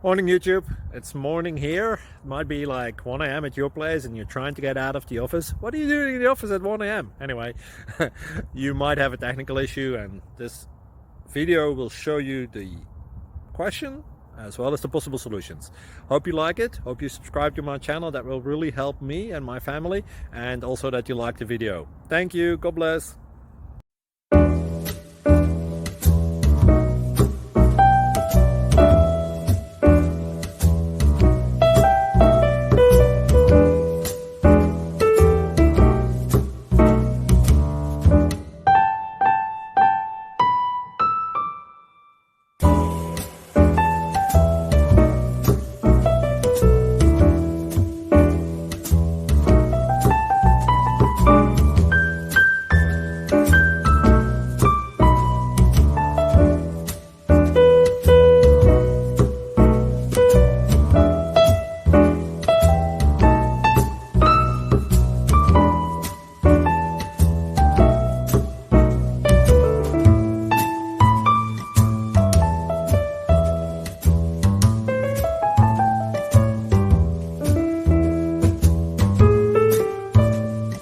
Morning YouTube, it's morning here. It might be like 1 a.m. at your place and you're trying to get out of the office. What are you doing in the office at 1 a.m.? Anyway, you might have a technical issue and this video will show you the question as well as the possible solutions. Hope you like it, hope you subscribe to my channel. That will really help me and my family, and also that you like the video. Thank you, God bless.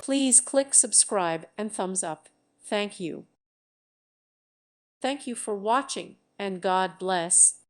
Please click subscribe and thumbs up. Thank you. Thank you for watching, and God bless.